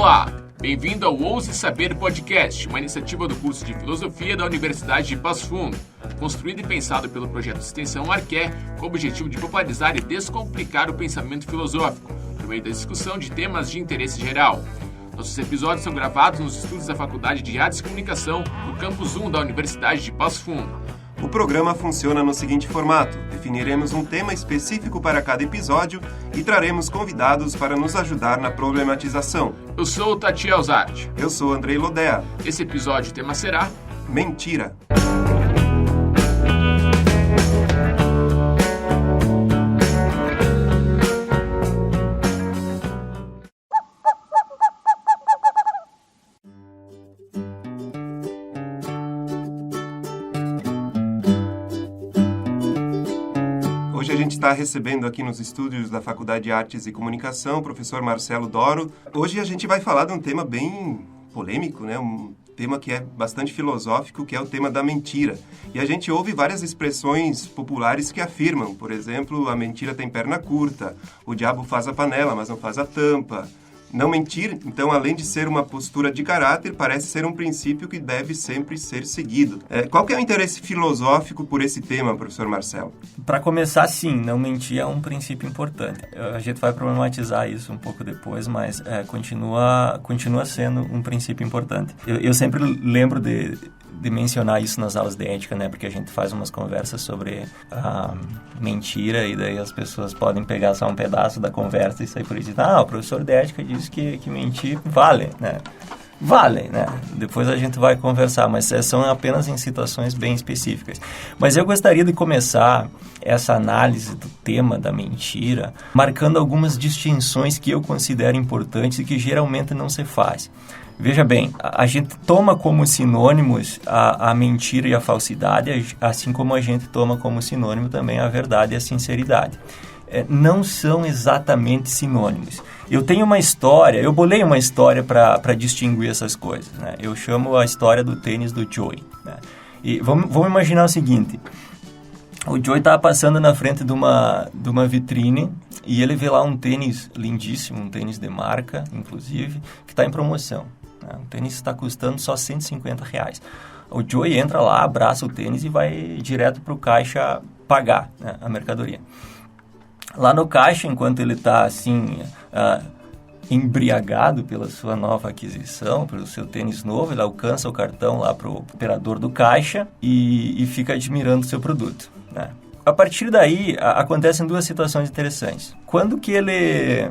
Olá, bem-vindo ao Ouse Saber Podcast, uma iniciativa do curso de Filosofia da Universidade de Passo Fundo, construído e pensado pelo projeto de extensão Arqué, com o objetivo de popularizar e descomplicar o pensamento filosófico, por meio da discussão de temas de interesse geral. Nossos episódios são gravados nos estudos da Faculdade de Artes e Comunicação, no Campus 1 da Universidade de Passo Fundo. O programa funciona no seguinte formato: definiremos um tema específico para cada episódio e traremos convidados para nos ajudar na problematização. Eu sou o Tati Alzarte. Eu sou Andrei Lodea. Esse episódio, o tema será... Mentira. Hoje a gente está recebendo aqui nos estúdios da Faculdade de Artes e Comunicação o professor Marcelo Doro. Hoje a gente vai falar de um tema bem polêmico, né? Um tema que é bastante filosófico, que é o tema da mentira. E a gente ouve várias expressões populares que afirmam, por exemplo, a mentira tem perna curta, o diabo faz a panela, mas não faz a tampa. Não mentir, então, além de ser uma postura de caráter, parece ser um princípio que deve sempre ser seguido. Qual que é o interesse filosófico por esse tema, professor Marcelo? Para começar, sim, não mentir é um princípio importante. A gente vai problematizar isso um pouco depois, mas continua sendo um princípio importante. Eu sempre lembro de mencionar isso nas aulas de ética, né? Porque a gente faz umas conversas sobre a mentira e daí as pessoas podem pegar só um pedaço da conversa e sair por aí e dizer, o professor de ética disse que mentir vale, né? Vale, né? Depois a gente vai conversar, mas são apenas em situações bem específicas. Mas eu gostaria de começar essa análise do tema da mentira marcando algumas distinções que eu considero importantes e que geralmente não se faz. Veja bem, a gente toma como sinônimos a mentira e a falsidade, assim como a gente toma como sinônimo também a verdade e a sinceridade. Não são exatamente sinônimos. Eu bolei uma história para distinguir essas coisas, né? Eu chamo a história do tênis do Joey, né? E vamos imaginar o seguinte: o Joey estava passando na frente de uma vitrine e ele vê lá um tênis lindíssimo, um tênis de marca, inclusive, que está em promoção. O tênis está custando só R$150. O Joey entra lá, abraça o tênis e vai direto para o caixa pagar, né, a mercadoria. Lá no caixa, enquanto ele está assim, embriagado pela sua nova aquisição, pelo seu tênis novo, ele alcança o cartão lá para o operador do caixa e fica admirando o seu produto, né? A partir daí, acontecem duas situações interessantes. Quando que ele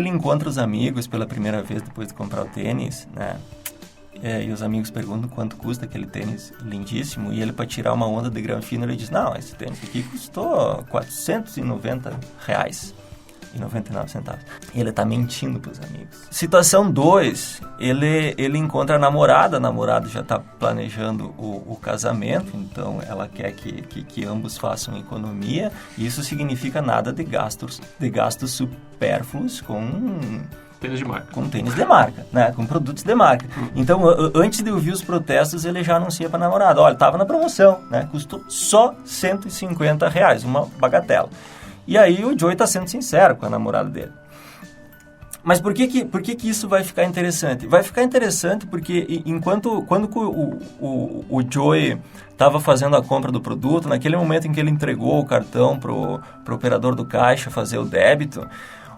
encontra os amigos pela primeira vez depois de comprar o tênis, né? E os amigos perguntam quanto custa aquele tênis lindíssimo, e ele, para tirar uma onda de granfino, ele diz, não, esse tênis aqui custou R$490,99. E ele está mentindo para os amigos. Situação 2, ele encontra a namorada já está planejando o casamento, então ela quer que ambos façam economia, e isso significa nada de gastos supérfluos com tênis de marca, né? Com produtos de marca. Então, antes de ouvir os protestos, ele já anuncia para a namorada, olha, estava na promoção, né? Custou só R$150, uma bagatela. E aí o Joey está sendo sincero com a namorada dele. Mas por que isso vai ficar interessante? Vai ficar interessante porque quando o Joey estava fazendo a compra do produto, naquele momento em que ele entregou o cartão pro operador do caixa fazer o débito,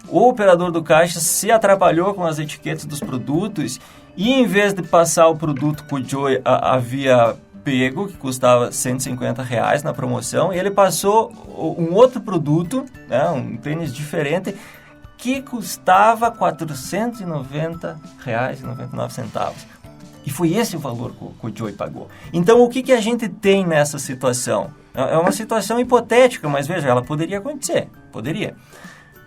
o operador do caixa se atrapalhou com as etiquetas dos produtos e, em vez de passar o produto que o Joey havia pego, que custava R$150 na promoção, e ele passou um outro produto, né, um tênis diferente, que custava R$490,99. E foi esse o valor que o Joey pagou. Então, o que a gente tem nessa situação? É uma situação hipotética, mas veja, ela poderia acontecer. Poderia.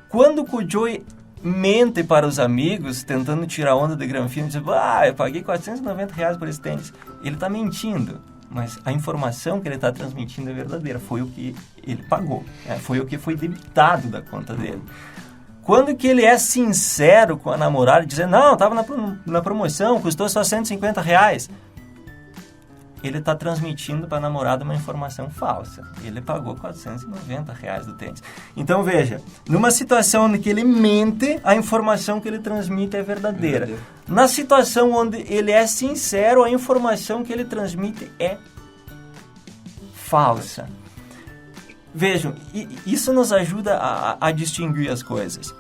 Quando o Joey mente para os amigos, tentando tirar onda de granfino, dizendo, eu paguei R$490 por esse tênis. Ele está mentindo, mas a informação que ele está transmitindo é verdadeira. Foi o que ele pagou, né? Foi o que foi debitado da conta dele. Quando que ele é sincero com a namorada, dizendo, não, estava na promoção, custou só R$150. ele está transmitindo para a namorada uma informação falsa. Ele pagou R$490 do tênis. Então, veja, numa situação em que ele mente, a informação que ele transmite é verdadeira. Na situação onde ele é sincero, a informação que ele transmite é falsa. Vejam, isso nos ajuda a distinguir as coisas.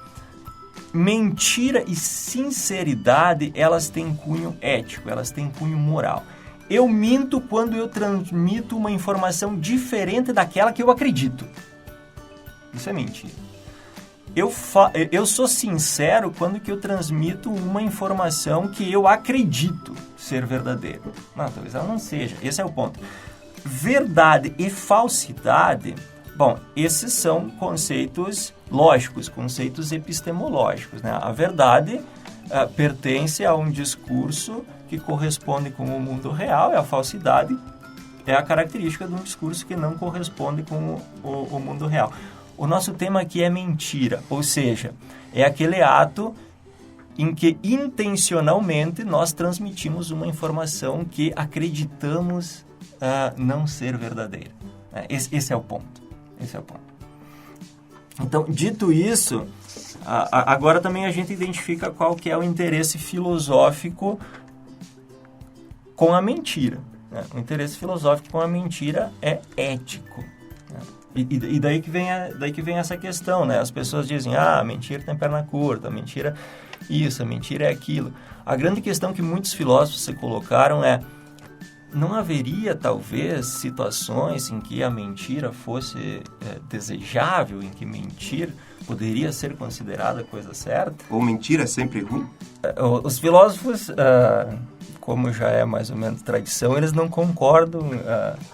Mentira e sinceridade, elas têm cunho ético, elas têm cunho moral. Eu minto quando eu transmito uma informação diferente daquela que eu acredito. Isso é mentira. Eu sou sincero quando que eu transmito uma informação que eu acredito ser verdadeira. Não, talvez ela não seja. Esse é o ponto. Verdade e falsidade, bom, esses são conceitos lógicos, conceitos epistemológicos, né? A verdade pertence a um discurso que corresponde com o mundo real, e a falsidade é a característica de um discurso que não corresponde com o mundo real. O nosso tema aqui é mentira, ou seja, é aquele ato em que intencionalmente nós transmitimos uma informação que acreditamos não ser verdadeira. Esse é o ponto. Esse é o ponto. Então, dito isso, agora também a gente identifica qual que é o interesse filosófico com a mentira. Né? O interesse filosófico com a mentira é ético. Né? E daí que vem essa questão, né? As pessoas dizem, a mentira tem perna curta, a mentira isso, a mentira é aquilo. A grande questão que muitos filósofos se colocaram é: não haveria, talvez, situações em que a mentira fosse desejável, em que mentir poderia ser considerada coisa certa? Ou mentira é sempre ruim? Os filósofos, como já é mais ou menos tradição, eles não concordam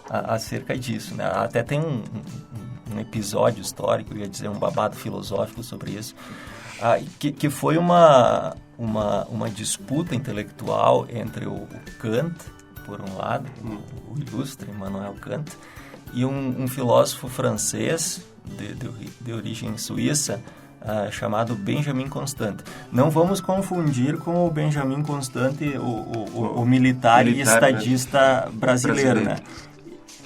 acerca disso, né? Até tem um episódio histórico, eu ia dizer um babado filosófico sobre isso, que foi uma disputa intelectual entre o Kant, por um lado, o ilustre Immanuel Kant, e um filósofo francês de origem suíça, chamado Benjamin Constant. Não vamos confundir com o Benjamin Constant, o militar e estadista brasileiro, né?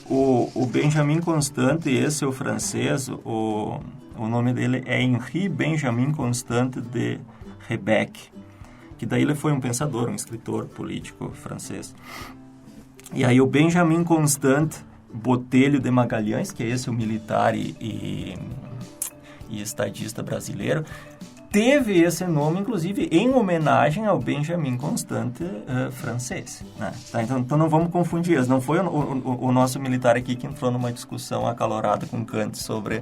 O Benjamin Constant, esse é o francês, o nome dele é Henri Benjamin Constant de Rebecque, que daí ele foi um pensador, um escritor político francês. E aí o Benjamin Constant Botelho de Magalhães, que é esse o militar e estadista brasileiro, teve esse nome, inclusive, em homenagem ao Benjamin Constant francês. Né? Tá? Então não vamos confundir. Não foi o nosso militar aqui que entrou numa discussão acalorada com Kant sobre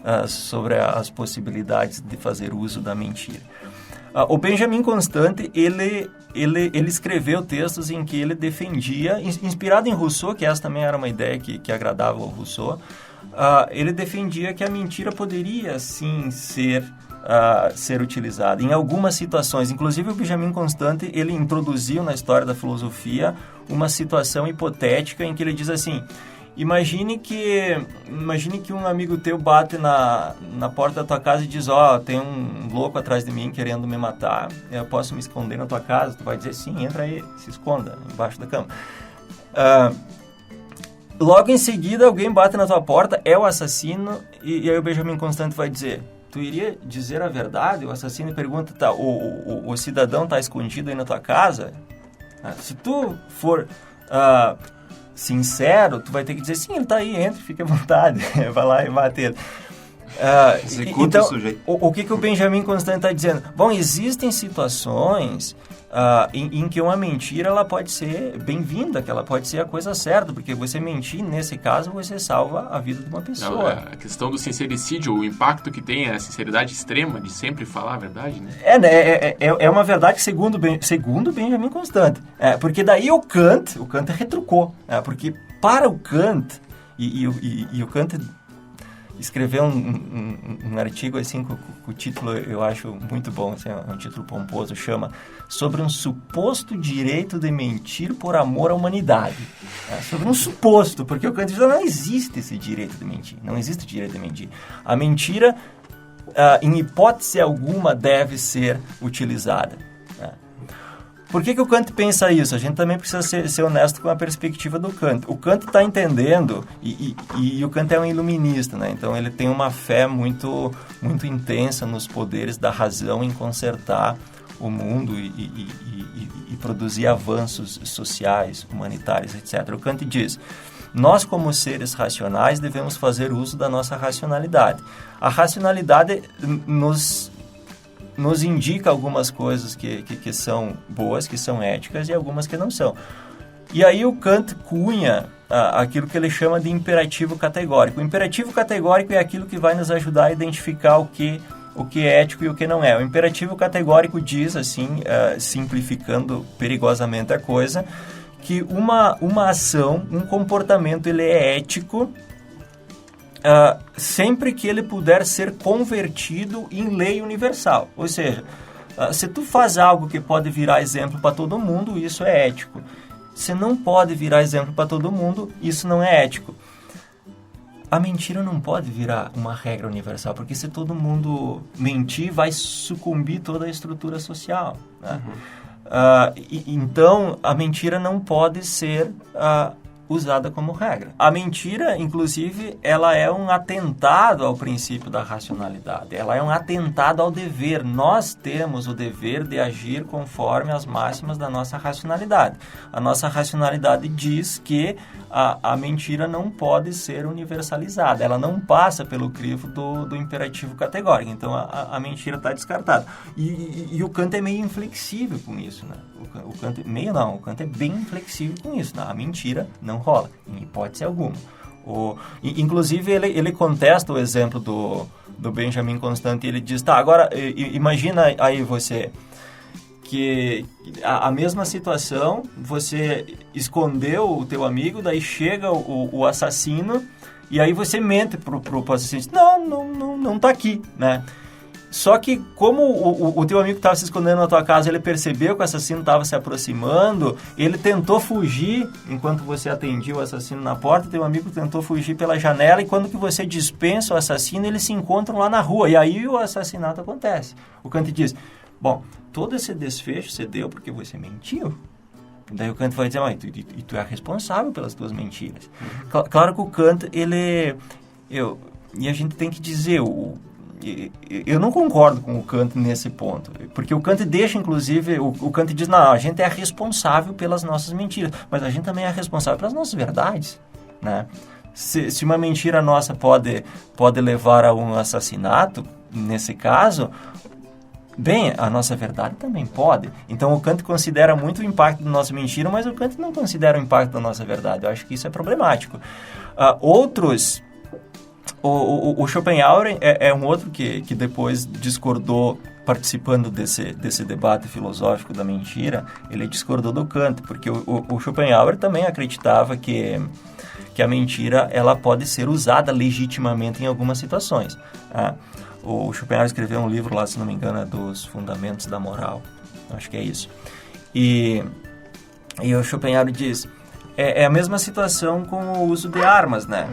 as possibilidades de fazer uso da mentira. O Benjamin Constant, ele escreveu textos em que ele defendia, inspirado em Rousseau, que essa também era uma ideia que agradava ao Rousseau, ele defendia que a mentira poderia, sim, ser utilizada em algumas situações. Inclusive, o Benjamin Constant, ele introduziu na história da filosofia uma situação hipotética em que ele diz assim: Imagine que um amigo teu bate na porta da tua casa e diz: tem um louco atrás de mim querendo me matar, eu posso me esconder na tua casa? Tu vai dizer: sim, entra aí, se esconda embaixo da cama. Logo em seguida, alguém bate na tua porta, é o assassino, e aí o Benjamin Constant vai dizer: tu iria dizer a verdade? O assassino pergunta: tá, o cidadão está escondido aí na tua casa? Se tu for sincero, tu vai ter que dizer: sim, ele está aí, entre, fique à vontade, vai lá e mate ele. Então, o que o Benjamin Constant está dizendo? Bom, existem situações em que uma mentira ela pode ser bem-vinda, que ela pode ser a coisa certa, porque você mentir, nesse caso, você salva a vida de uma pessoa. A questão do sincericídio, o impacto que tem a sinceridade extrema de sempre falar a verdade, né? É uma verdade segundo Benjamin Constant. Porque daí o Kant retrucou. Porque para o Kant, e o Kant escreveu um artigo assim com o título, eu acho muito bom, assim, é um título pomposo, chama Sobre um suposto direito de mentir por amor à humanidade. Sobre um suposto, porque o Kant diz: não existe esse direito de mentir, não existe direito de mentir. A mentira, em hipótese alguma, deve ser utilizada. Por que o Kant pensa isso? A gente também precisa ser honesto com a perspectiva do Kant. O Kant está entendendo, e o Kant é um iluminista, né? Então ele tem uma fé muito, muito intensa nos poderes da razão em consertar o mundo e produzir avanços sociais, humanitários, etc. O Kant diz: nós, como seres racionais, devemos fazer uso da nossa racionalidade. A racionalidade nos indica algumas coisas que são boas, que são éticas, e algumas que não são. E aí o Kant cunha aquilo que ele chama de imperativo categórico. O imperativo categórico é aquilo que vai nos ajudar a identificar o que é ético e o que não é. O imperativo categórico diz, assim, simplificando perigosamente a coisa, que uma ação, um comportamento, ele é ético sempre que ele puder ser convertido em lei universal. Ou seja, se tu faz algo que pode virar exemplo para todo mundo, isso é ético. Se não pode virar exemplo para todo mundo, isso não é ético. A mentira não pode virar uma regra universal, porque se todo mundo mentir, vai sucumbir toda a estrutura social, né? Então, a mentira não pode ser usada como regra. A mentira, inclusive, ela é um atentado ao princípio da racionalidade. Ela é um atentado ao dever. Nós temos o dever de agir conforme as máximas da nossa racionalidade. A nossa racionalidade diz que a mentira não pode ser universalizada. Ela não passa pelo crivo do imperativo categórico. Então, a mentira está descartada. E o Kant é meio inflexível com isso, né? O Kant é bem inflexível com isso, né? A mentira não rola, em hipótese alguma. Inclusive, ele contesta o exemplo do Benjamin Constant, e ele diz, tá, agora imagina aí você, que a mesma situação, você escondeu o teu amigo, daí chega o assassino, e aí você mente pro assassino, não tá aqui, né? Só que como o teu amigo estava se escondendo na tua casa, ele percebeu que o assassino estava se aproximando, ele tentou fugir enquanto você atendia o assassino na porta, teu amigo tentou fugir pela janela, e quando que você dispensa o assassino, eles se encontram lá na rua, e aí o assassinato acontece. O Kant diz, bom, todo esse desfecho você deu porque você mentiu. Daí o Kant vai dizer, e tu é responsável pelas tuas mentiras. Claro que o Kant, e a gente tem que dizer, eu não concordo com o Kant nesse ponto, porque o Kant deixa, inclusive, o Kant diz, não, a gente é responsável pelas nossas mentiras, mas a gente também é responsável pelas nossas verdades, né? Se uma mentira nossa pode levar a um assassinato, nesse caso, bem, a nossa verdade também pode. Então o Kant considera muito o impacto da nossa mentira, mas o Kant não considera o impacto da nossa verdade. Eu acho que isso é problemático. O Schopenhauer é um outro que depois discordou, participando desse debate filosófico da mentira. Ele discordou do Kant, porque o Schopenhauer também acreditava que a mentira ela pode ser usada legitimamente em algumas situações. O Schopenhauer escreveu um livro lá, se não me engano, dos Fundamentos da Moral. Acho que é isso. E o Schopenhauer diz, é a mesma situação com o uso de armas, né?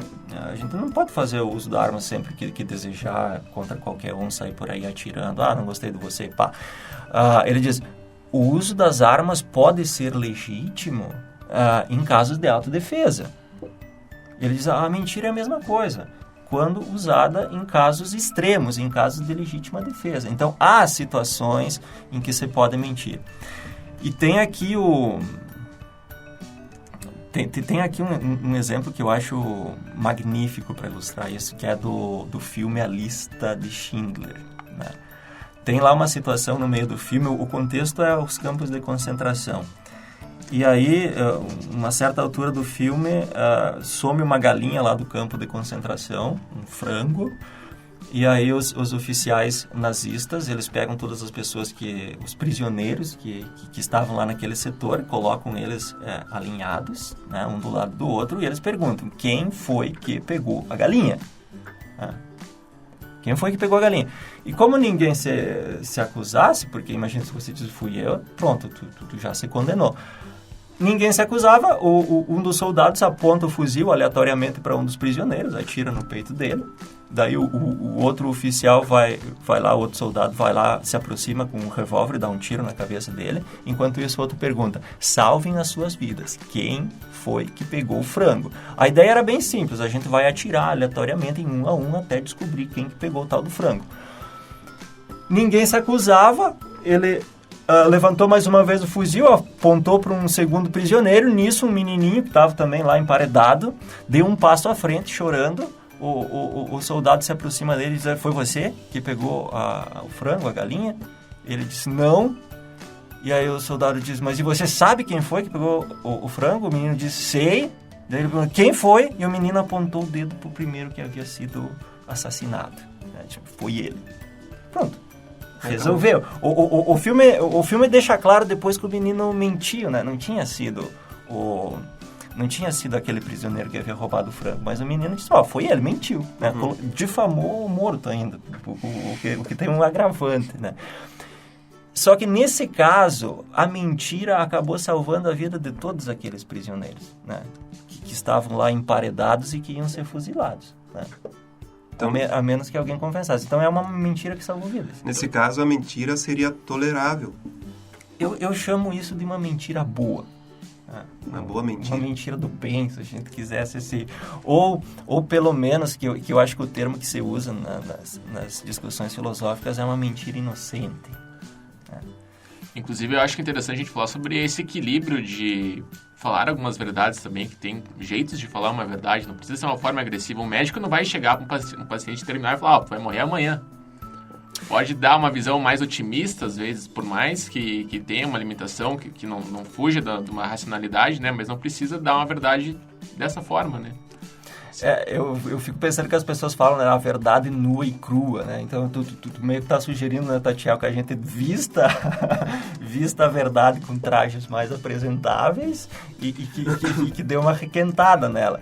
A gente não pode fazer o uso da arma sempre que desejar, contra qualquer um, sair por aí atirando. Não gostei de você, pá. Ele diz, o uso das armas pode ser legítimo em casos de autodefesa. Ele diz, a mentira é a mesma coisa, quando usada em casos extremos, em casos de legítima defesa. Então, há situações em que você pode mentir. E tem aqui Tem aqui um exemplo que eu acho magnífico para ilustrar isso, que é do filme A Lista de Schindler, né? Tem lá uma situação no meio do filme, o contexto é os campos de concentração. E aí, uma certa altura do filme, some uma galinha lá do campo de concentração, um frango, e aí os oficiais nazistas, eles pegam todas as pessoas, os prisioneiros que estavam lá naquele setor, colocam eles alinhados, né, um do lado do outro, e eles perguntam, quem foi que pegou a galinha? Quem foi que pegou a galinha? E como ninguém se acusasse, porque imagina se você diz, fui eu, pronto, tu já se condenou. Ninguém se acusava, um dos soldados aponta o fuzil aleatoriamente para um dos prisioneiros, atira no peito dele. Daí o outro oficial vai lá, o outro soldado vai lá, se aproxima com um revólver e dá um tiro na cabeça dele. Enquanto isso, o outro pergunta, salvem as suas vidas, quem foi que pegou o frango? A ideia era bem simples, a gente vai atirar aleatoriamente em um a um até descobrir quem que pegou o tal do frango. Ninguém se acusava, ele levantou mais uma vez o fuzil, apontou para um segundo prisioneiro. Nisso, um menininho que estava também lá emparedado, deu um passo à frente, chorando. O soldado se aproxima dele e diz, foi você que pegou o frango, a galinha? Ele disse, não. E aí o soldado diz, mas e você sabe quem foi que pegou o frango? O menino disse, sei. Daí ele perguntou, quem foi? E o menino apontou o dedo para o primeiro que havia sido assassinado. Tipo, foi ele. Pronto. Resolveu. O filme deixa claro depois que o menino mentiu, né? Não tinha sido aquele prisioneiro que havia roubado o frango, mas o menino disse, foi ele, mentiu, né? Difamou o morto ainda, o que tem um agravante, né? Só que nesse caso, a mentira acabou salvando a vida de todos aqueles prisioneiros, né? Que estavam lá emparedados e que iam ser fuzilados, né? Então, a menos que alguém confessasse. Então, é uma mentira que salvou vidas. Nesse caso, a mentira seria tolerável. Eu chamo isso de uma mentira boa. Uma boa mentira. Uma mentira do bem, se a gente quisesse esse... Ou pelo menos, que eu acho que o termo que se usa nas discussões filosóficas é uma mentira inocente. Inclusive, eu acho que é interessante a gente falar sobre esse equilíbrio de falar algumas verdades também, que tem jeitos de falar uma verdade, não precisa ser uma forma agressiva. Um médico não vai chegar para um paciente terminar e falar, tu vai morrer amanhã. Pode dar uma visão mais otimista, às vezes, por mais que tenha uma limitação, que não fuja de uma racionalidade, né? Mas não precisa dar uma verdade dessa forma, né? Eu fico pensando que as pessoas falam, né, a verdade nua e crua, né? Então, tu meio que tá sugerindo, né, Tatiel, que a gente vista a verdade com trajes mais apresentáveis e que dê uma requentada nela.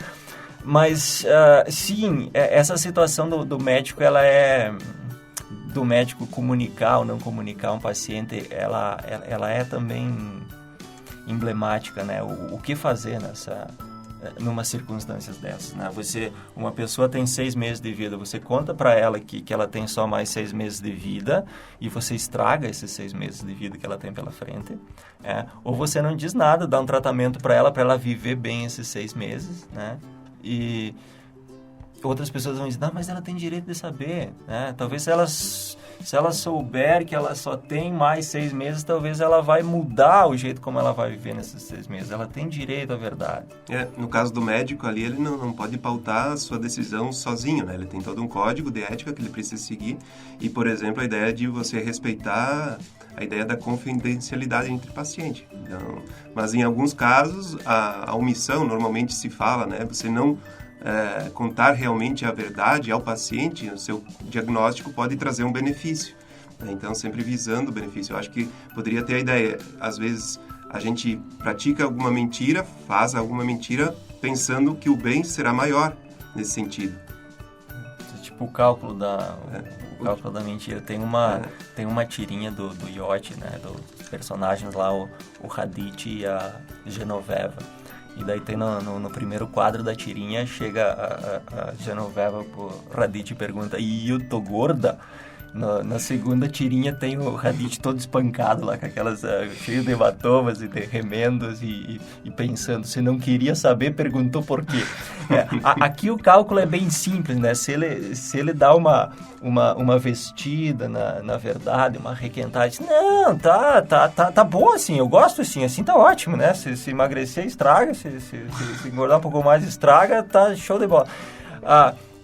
Mas, sim, essa situação do médico, ela é... do médico comunicar ou não comunicar um paciente, ela é também emblemática, né? O que fazer numa circunstâncias dessas, né? Uma pessoa tem 6 meses de vida, você conta para ela que ela tem só mais 6 meses de vida e você estraga esses 6 meses de vida que ela tem pela frente, ou você não diz nada, dá um tratamento para ela viver bem esses 6 meses, né? E outras pessoas vão dizer, não, mas ela tem direito de saber, né? Talvez se ela souber que ela só tem mais 6 meses, talvez ela vai mudar o jeito como ela vai viver nesses 6 meses. Ela tem direito à verdade. No caso do médico ali, ele não pode pautar a sua decisão sozinho, né? Ele tem todo um código de ética que ele precisa seguir. E, por exemplo, a ideia de você respeitar a ideia da confidencialidade entre paciente. Então, mas em alguns casos, a omissão, normalmente se fala, né? Você não... contar realmente a verdade ao paciente, o seu diagnóstico pode trazer um benefício, né? Então sempre visando o benefício. Eu acho que poderia ter a ideia, às vezes a gente pratica alguma mentira, faz alguma mentira pensando que o bem será maior nesse sentido. Tipo o cálculo da mentira. Tem uma tirinha do Iotti, né? Dos personagens lá, o Raditz e a Genoveva. E daí tem no primeiro quadro da tirinha, chega a Genoveva pro Raditz e pergunta, e eu tô gorda? Na segunda tirinha tem o Raditz todo espancado lá, com aquelas cheio de hematomas e de remendos e pensando, se não queria saber, perguntou por quê. Aqui o cálculo é bem simples, né? Se ele dá uma vestida na verdade, uma requentada, diz, não, tá bom assim, eu gosto assim tá ótimo, né? Se emagrecer, estraga, se engordar um pouco mais, estraga, tá show de bola.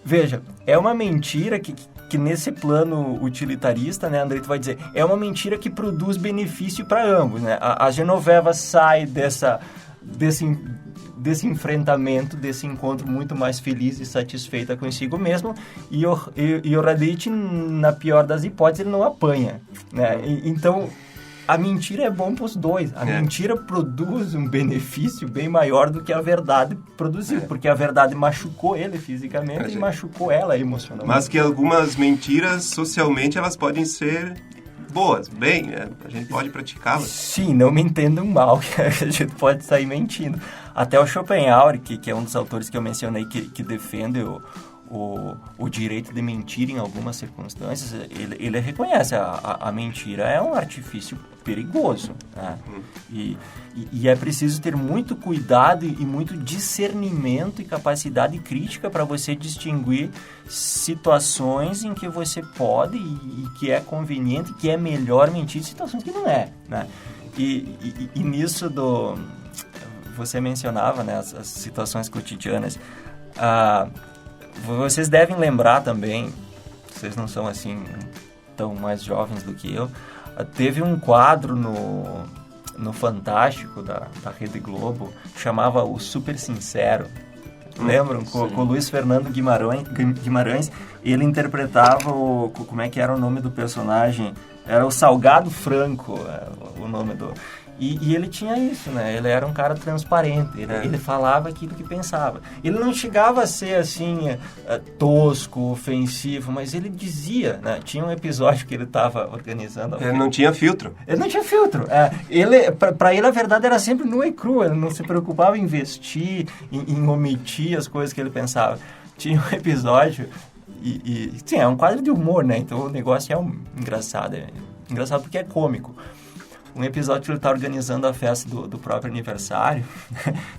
Veja, é uma mentira que nesse plano utilitarista, né, Andrei, tu vai dizer, é uma mentira que produz benefício para ambos, né? A Genoveva sai desse enfrentamento, desse encontro muito mais feliz e satisfeita consigo mesmo, e o Raditz, na pior das hipóteses, ele não apanha, né? Então, a mentira é bom para os dois. A mentira produz um benefício bem maior do que a verdade produziu, porque a verdade machucou ele fisicamente e machucou ela emocionalmente. Mas que algumas mentiras, socialmente, elas podem ser boas, bem, a gente pode praticá-las. Sim, não me entendam mal, que a gente pode sair mentindo. Até o Schopenhauer, que é um dos autores que eu mencionei, que defende o direito de mentir em algumas circunstâncias, ele reconhece a mentira é um artifício perigoso, né? E é preciso ter muito cuidado e muito discernimento e capacidade crítica para você distinguir situações em que você pode e que é conveniente, que é melhor mentir, situações que não é, né? E nisso você mencionava, né, as situações cotidianas. Vocês devem lembrar também, vocês não são assim tão mais jovens do que eu, teve um quadro no Fantástico da Rede Globo, chamava O Super Sincero. Lembram? Com o Luiz Fernando Guimarães, ele interpretava como é que era o nome do personagem? Era o Salgado Franco, o nome do... E ele tinha isso, né? Ele era um cara transparente, ele falava aquilo que pensava. Ele não chegava a ser, assim, tosco, ofensivo, mas ele dizia, né? Tinha um episódio que ele estava organizando... Ele não tinha filtro. Ele não tinha filtro. Para ele, a verdade era sempre nua e crua. Ele não se preocupava em vestir, em omitir as coisas que ele pensava. Tinha um episódio... Sim, é um quadro de humor, né? Então o negócio é engraçado. É engraçado porque é cômico. Um episódio que ele está organizando a festa do próprio aniversário.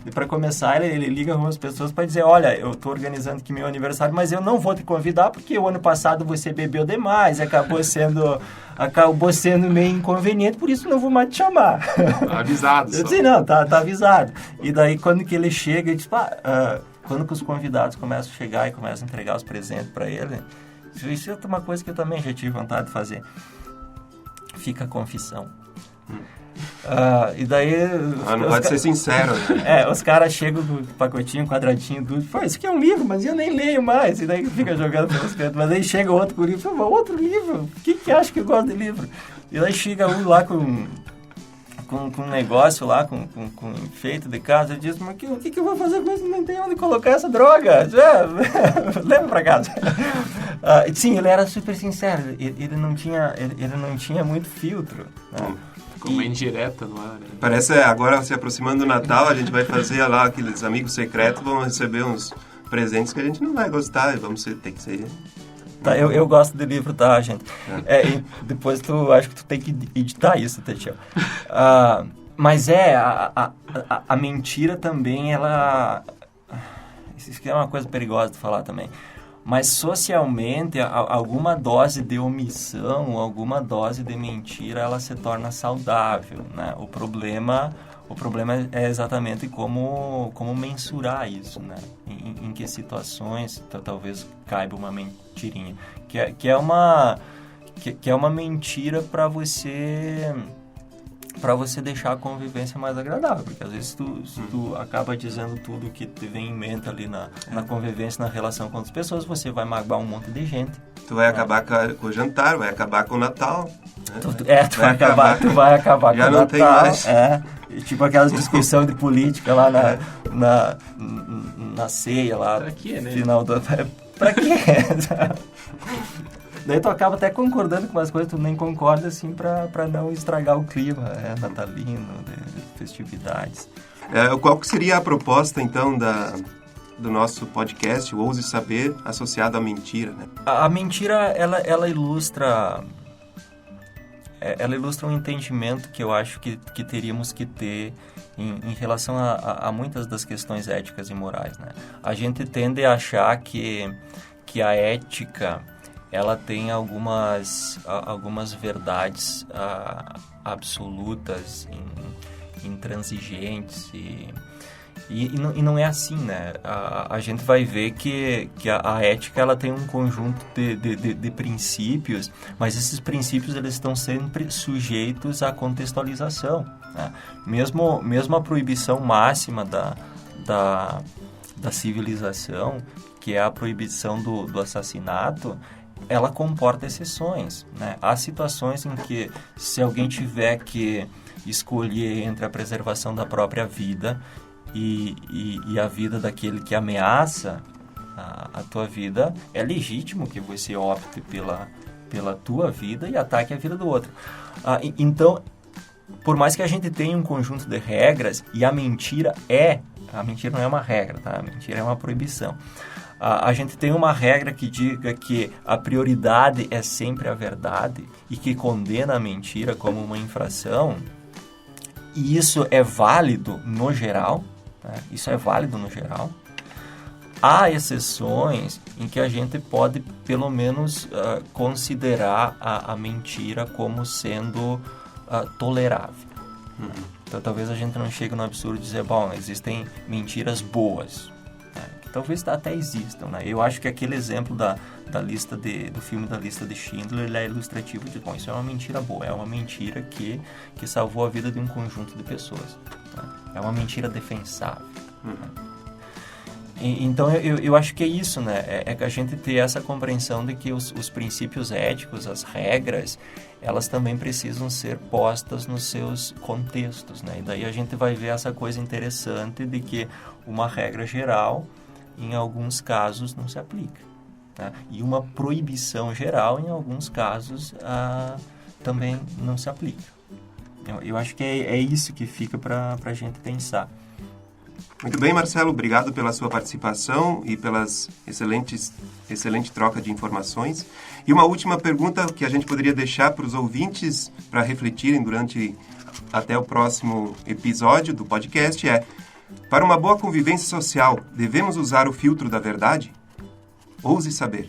E para começar, ele liga algumas pessoas para dizer: olha, eu estou organizando aqui meu aniversário, mas eu não vou te convidar porque o ano passado você bebeu demais, acabou sendo meio inconveniente, por isso não vou mais te chamar. Tá avisado. Eu disse: não, tá avisado. E daí, quando que ele chega, ele diz: quando que os convidados começam a chegar e começam a entregar os presentes para ele, isso é uma coisa que eu também já tive vontade de fazer. Fica a confissão. E daí... não pode ser sincero, né? Os caras chegam com o pacotinho, quadradinho, tudo. Pô, isso aqui é um livro, mas eu nem leio mais. E daí fica jogando pelos cantos. Mas aí chega outro com o livro. Pô, outro livro? Quem que acha que eu gosto de livro? E daí chega um lá com um negócio lá, com enfeite de casa. Eu disse: mas o que eu vou fazer com isso? Não tem onde colocar essa droga. Leva pra casa. Sim, ele era super sincero. Ele não tinha muito filtro, né? Como uma indireta, não é? Né? Parece, agora se aproximando do Natal, a gente vai fazer lá aqueles amigos secretos, vão receber uns presentes que a gente não vai gostar e ter que ser... Tá, eu gosto de livro, tá, gente? E depois acho que tu tem que editar isso, tá, tio? Mas a mentira também, ela... Isso é uma coisa perigosa de falar também. Mas socialmente, alguma dose de omissão, alguma dose de mentira, ela se torna saudável, né? O problema é exatamente como mensurar isso, né? Em que situações talvez caiba uma mentirinha. Que é uma mentira para você deixar a convivência mais agradável, porque às vezes se tu acaba dizendo tudo que te vem em mente ali na convivência, na relação com outras pessoas, você vai magoar um monte de gente. Tu vai acabar com o jantar, vai acabar com o Natal. Né? Tu vai acabar com o Natal. Já não tem mais. Tipo aquelas discussões de política lá na ceia lá. Pra quê, né? Final do... Pra quê? Daí tu acaba até concordando com umas coisas, tu nem concorda, assim, pra não estragar o clima natalino, de festividades. Qual que seria a proposta, então, do nosso podcast, o Ouse Saber, associado à mentira, né? A mentira, ela ilustra um entendimento que eu acho que teríamos que ter em relação a muitas das questões éticas e morais, né? A gente tende a achar que a ética... ela tem algumas verdades absolutas, intransigentes e não é assim, né? A gente vai ver que a ética ela tem um conjunto de princípios, mas esses princípios eles estão sempre sujeitos à contextualização, né? Mesmo a proibição máxima da civilização, que é a proibição do assassinato, ela comporta exceções, né? Há situações em que, se alguém tiver que escolher entre a preservação da própria vida e a vida daquele que ameaça a tua vida, é legítimo que você opte pela tua vida e ataque a vida do outro. Então, por mais que a gente tenha um conjunto de regras, e a mentira não é uma regra, tá? A mentira é uma proibição. A gente tem uma regra que diga que a prioridade é sempre a verdade e que condena a mentira como uma infração, e isso é válido no geral, né? Isso é válido no geral. Há exceções em que a gente pode, pelo menos, considerar a mentira como sendo tolerável. Então, talvez a gente não chegue no absurdo de dizer, bom, existem mentiras boas, né? Que talvez até existam, né? Eu acho que aquele exemplo do filme da lista de Schindler, ele é ilustrativo de, bom, isso é uma mentira boa, é uma mentira que salvou a vida de um conjunto de pessoas, né? É uma mentira defensável, né? Então, eu acho que é isso, né? É que a gente ter essa compreensão de que os princípios éticos, as regras, elas também precisam ser postas nos seus contextos, né? E daí a gente vai ver essa coisa interessante de que uma regra geral, em alguns casos, não se aplica, né? E uma proibição geral, em alguns casos, também não se aplica. Eu acho que é isso que fica para a gente pensar. Muito bem, Marcelo, obrigado pela sua participação e pelas excelente troca de informações. E uma última pergunta que a gente poderia deixar para os ouvintes para refletirem até o próximo episódio do podcast é: para uma boa convivência social, devemos usar o filtro da verdade? Ouse saber.